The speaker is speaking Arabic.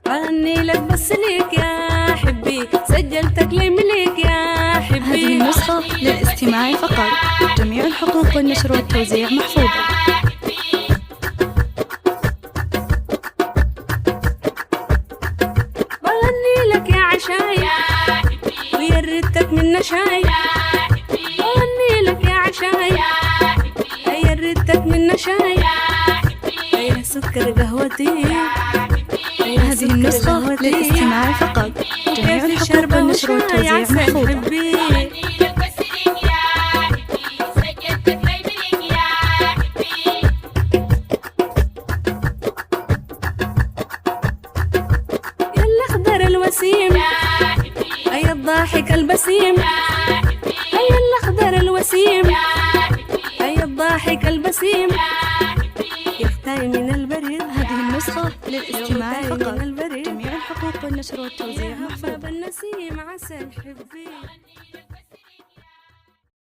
غني لك بس ليك يا حبي، سجلتك لمليك يا حبي. هذه النسخة للاستماع فقط، جميع الحقوق والنشر والتوزيع محفوظة. بغني لك يا عشاي ويا ريتك من نشاي. بغني لك يا عشاي يا ريتك من نشاي. يا سكر قهوتي. هذه النسخة للاستماع فقط، جميع الحقوق والنشر والتوزيع محفوظة. يا الأخضر الوسيم يا الضاحك البسيم. يا الأخضر الوسيم يا الضاحك البسيم. يختاي من البريد. هذه النسخة للاستماع فقط، جميع الحقوق والنشر والتوزيع محفوظة. النسيم عسل حبي.